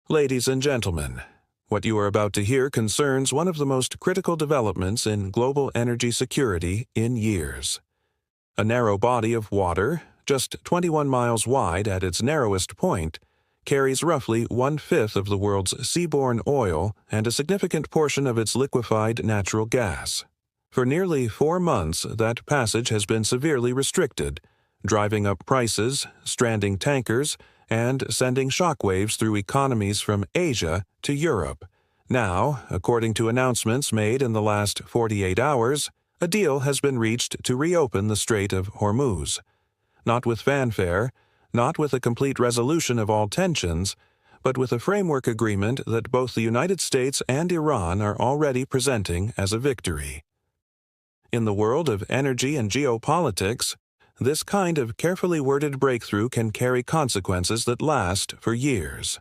Ladies and gentlemen, what you are about to hear concerns one of the most critical developments in global energy security in years. A narrow body of water, just 21 miles wide at its narrowest point, carries roughly one-fifth of the world's seaborne oil and a significant portion of its liquefied natural gas. For nearly 4 months, that passage has been severely restricted, driving up prices, stranding tankers, and sending shockwaves through economies from Asia to Europe. Now, according to announcements made in the last 48 hours, a deal has been reached to reopen the Strait of Hormuz. Not with fanfare, not with a complete resolution of all tensions, but with a framework agreement that both the United States and Iran are already presenting as a victory. In the world of energy and geopolitics, this kind of carefully worded breakthrough can carry consequences that last for years.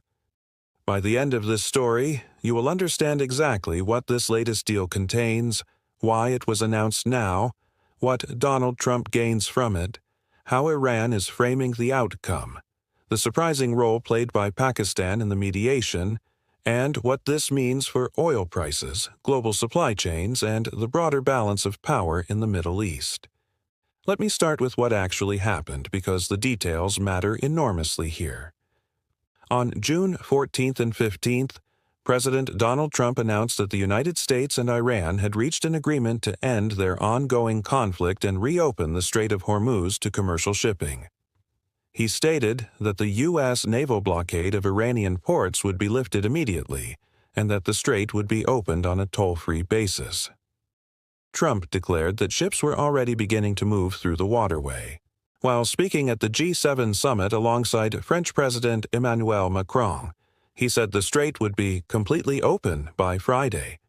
By the end of this story, you will understand exactly what this latest deal contains, why it was announced now, what Donald Trump gains from it, how Iran is framing the outcome, the surprising role played by Pakistan in the mediation, and what this means for oil prices, global supply chains, and the broader balance of power in the Middle East. Let me start with what actually happened, because the details matter enormously here. On June 14th and 15th, President Donald Trump announced that the United States and Iran had reached an agreement to end their ongoing conflict and reopen the Strait of Hormuz to commercial shipping. He stated that the U.S. naval blockade of Iranian ports would be lifted immediately, and that the strait would be opened on a toll-free basis. Trump declared that ships were already beginning to move through the waterway. While speaking at the G7 summit alongside French President Emmanuel Macron, he said the strait would be completely open by Friday.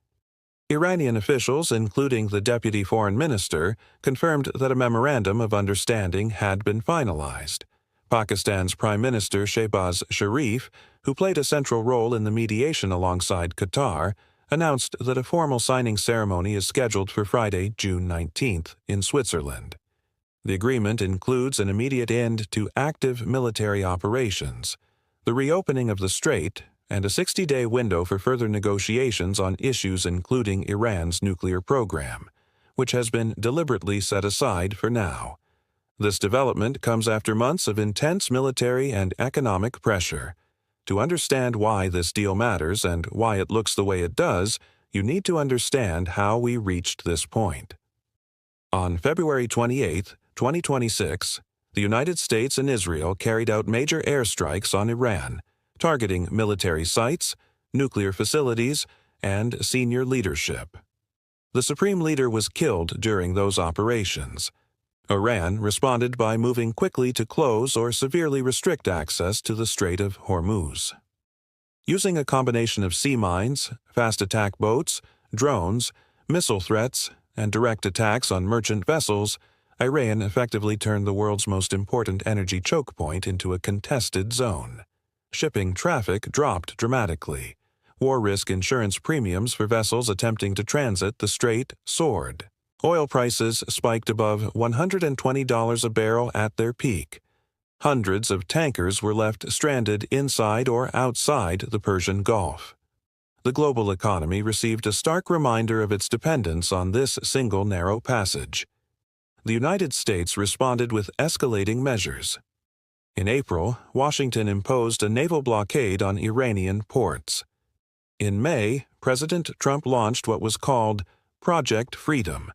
Iranian officials, including the deputy foreign minister, confirmed that a memorandum of understanding had been finalized. Pakistan's Prime Minister Shehbaz Sharif, who played a central role in the mediation alongside Qatar, announced that a formal signing ceremony is scheduled for Friday, June 19th, in Switzerland. The agreement includes an immediate end to active military operations, the reopening of the strait, and a 60-day window for further negotiations on issues including Iran's nuclear program, which has been deliberately set aside for now. This development comes after months of intense military and economic pressure. To understand why this deal matters and why it looks the way it does, you need to understand how we reached this point. On February 28, 2026, the United States and Israel carried out major airstrikes on Iran, targeting military sites, nuclear facilities, and senior leadership. The supreme leader was killed during those operations. Iran responded by moving quickly to close or severely restrict access to the Strait of Hormuz. Using a combination of sea mines, fast attack boats, drones, missile threats, and direct attacks on merchant vessels, Iran effectively turned the world's most important energy choke point into a contested zone. Shipping traffic dropped dramatically. War risk insurance premiums for vessels attempting to transit the strait soared. Oil prices spiked above $120 a barrel at their peak. Hundreds of tankers were left stranded inside or outside the Persian Gulf. The global economy received a stark reminder of its dependence on this single narrow passage. The United States responded with escalating measures. In April, Washington imposed a naval blockade on Iranian ports. In May, President Trump launched what was called Project Freedom,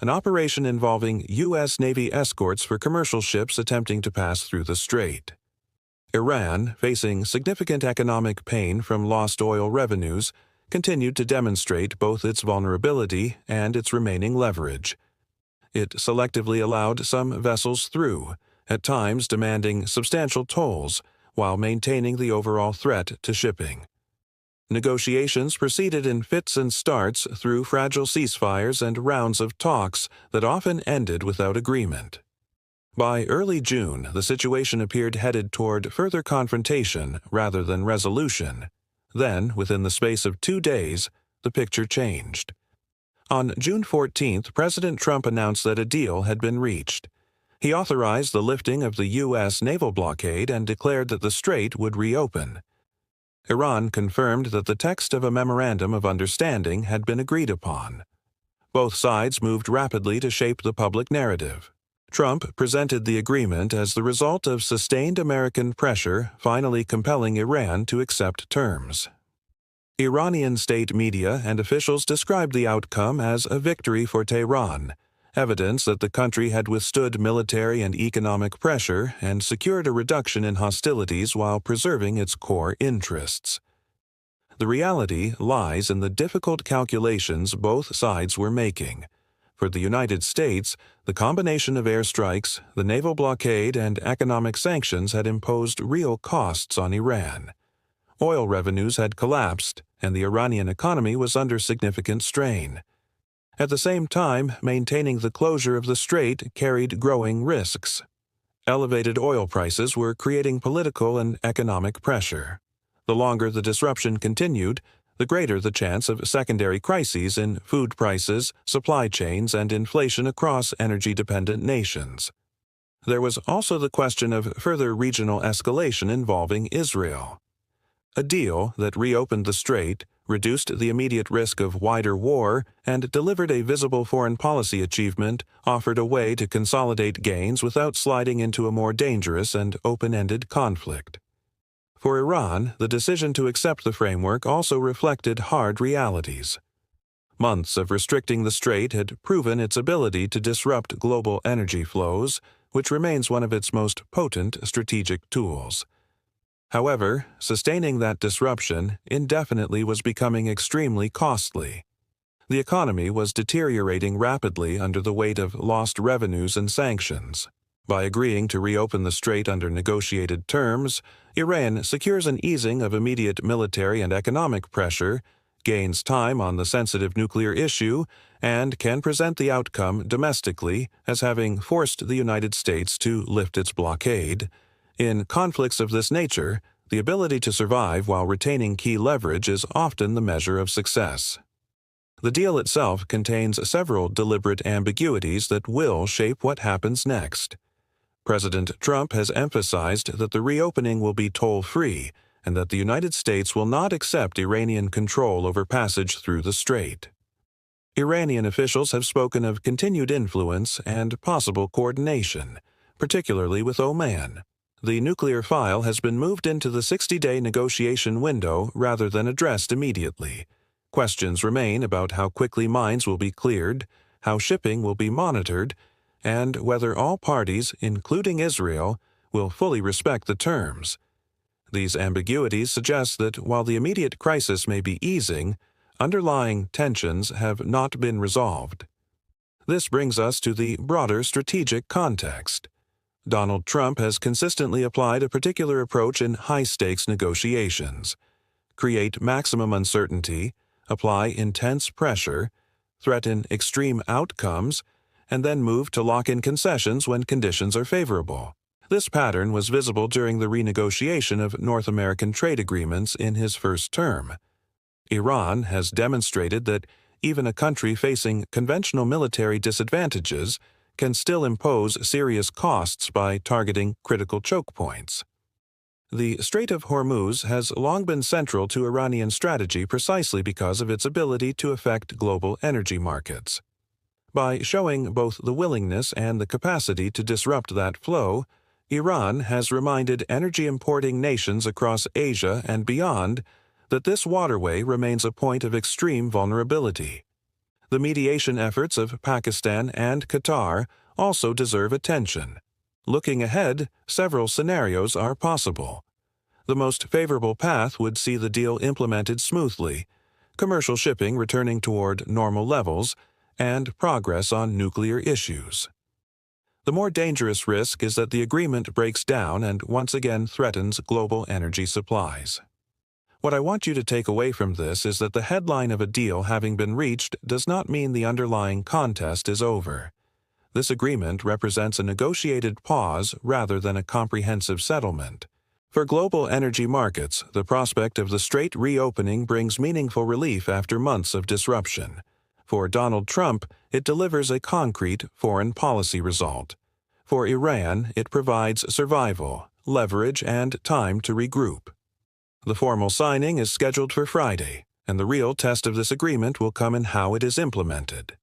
an operation involving U.S. Navy escorts for commercial ships attempting to pass through the strait. Iran, facing significant economic pain from lost oil revenues, continued to demonstrate both its vulnerability and its remaining leverage. It selectively allowed some vessels through, at times demanding substantial tolls, while maintaining the overall threat to shipping. Negotiations proceeded in fits and starts through fragile ceasefires and rounds of talks that often ended without agreement. By early June, the situation appeared headed toward further confrontation rather than resolution. Then, within the space of 2 days, the picture changed. On June 14th, President Trump announced that a deal had been reached. He authorized the lifting of the U.S. naval blockade and declared that the strait would reopen. Iran confirmed that the text of a memorandum of understanding had been agreed upon. Both sides moved rapidly to shape the public narrative. Trump presented the agreement as the result of sustained American pressure finally compelling Iran to accept terms. Iranian state media and officials described the outcome as a victory for Tehran, evidence that the country had withstood military and economic pressure and secured a reduction in hostilities while preserving its core interests. The reality lies in the difficult calculations both sides were making. For the United States, the combination of airstrikes, the naval blockade, and economic sanctions had imposed real costs on Iran. Oil revenues had collapsed, and the Iranian economy was under significant strain. At the same time, maintaining the closure of the strait carried growing risks. Elevated oil prices were creating political and economic pressure. The longer the disruption continued, the greater the chance of secondary crises in food prices, supply chains, and inflation across energy-dependent nations. There was also the question of further regional escalation involving Israel. A deal that reopened the strait, reduced the immediate risk of wider war, and delivered a visible foreign policy achievement offered a way to consolidate gains without sliding into a more dangerous and open-ended conflict. For Iran, the decision to accept the framework also reflected hard realities. Months of restricting the strait had proven its ability to disrupt global energy flows, which remains one of its most potent strategic tools. However, sustaining that disruption indefinitely was becoming extremely costly. The economy was deteriorating rapidly under the weight of lost revenues and sanctions. By agreeing to reopen the strait under negotiated terms, Iran secures an easing of immediate military and economic pressure, gains time on the sensitive nuclear issue, and can present the outcome domestically as having forced the United States to lift its blockade. In conflicts of this nature, the ability to survive while retaining key leverage is often the measure of success. The deal itself contains several deliberate ambiguities that will shape what happens next. President Trump has emphasized that the reopening will be toll-free and that the United States will not accept Iranian control over passage through the strait. Iranian officials have spoken of continued influence and possible coordination, particularly with Oman. The nuclear file has been moved into the 60-day negotiation window rather than addressed immediately. Questions remain about how quickly mines will be cleared, how shipping will be monitored, and whether all parties, including Israel, will fully respect the terms. These ambiguities suggest that while the immediate crisis may be easing, underlying tensions have not been resolved. This brings us to the broader strategic context. Donald Trump has consistently applied a particular approach in high-stakes negotiations: create maximum uncertainty, apply intense pressure, threaten extreme outcomes, and then move to lock in concessions when conditions are favorable. This pattern was visible during the renegotiation of North American trade agreements in his first term. Iran has demonstrated that even a country facing conventional military disadvantages can still impose serious costs by targeting critical choke points. The Strait of Hormuz has long been central to Iranian strategy precisely because of its ability to affect global energy markets. By showing both the willingness and the capacity to disrupt that flow, Iran has reminded energy-importing nations across Asia and beyond that this waterway remains a point of extreme vulnerability. The mediation efforts of Pakistan and Qatar also deserve attention. Looking ahead, several scenarios are possible. The most favorable path would see the deal implemented smoothly, commercial shipping returning toward normal levels, and progress on nuclear issues. The more dangerous risk is that the agreement breaks down and once again threatens global energy supplies. What I want you to take away from this is that the headline of a deal having been reached does not mean the underlying contest is over. This agreement represents a negotiated pause rather than a comprehensive settlement. For global energy markets, the prospect of the strait reopening brings meaningful relief after months of disruption. For Donald Trump, it delivers a concrete foreign policy result. For Iran, it provides survival, leverage, and time to regroup. The formal signing is scheduled for Friday, and the real test of this agreement will come in how it is implemented.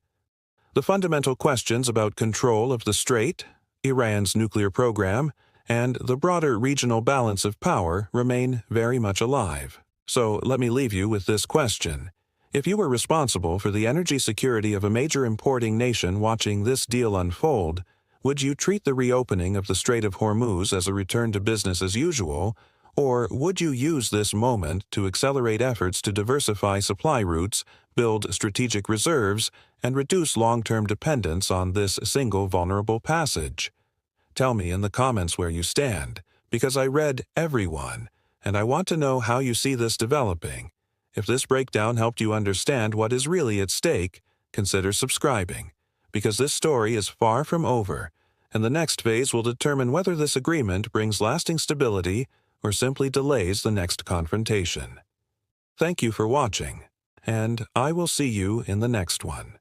The fundamental questions about control of the Strait, Iran's nuclear program, and the broader regional balance of power remain very much alive. So let me leave you with this question. If you were responsible for the energy security of a major importing nation watching this deal unfold, would you treat the reopening of the Strait of Hormuz as a return to business as usual, or would you use this moment to accelerate efforts to diversify supply routes, build strategic reserves, and reduce long-term dependence on this single vulnerable passage? Tell me in the comments where you stand, because I read everyone, and I want to know how you see this developing. If this breakdown helped you understand what is really at stake, consider subscribing, because this story is far from over, and the next phase will determine whether this agreement brings lasting stability or simply delays the next confrontation. Thank you for watching, and I will see you in the next one.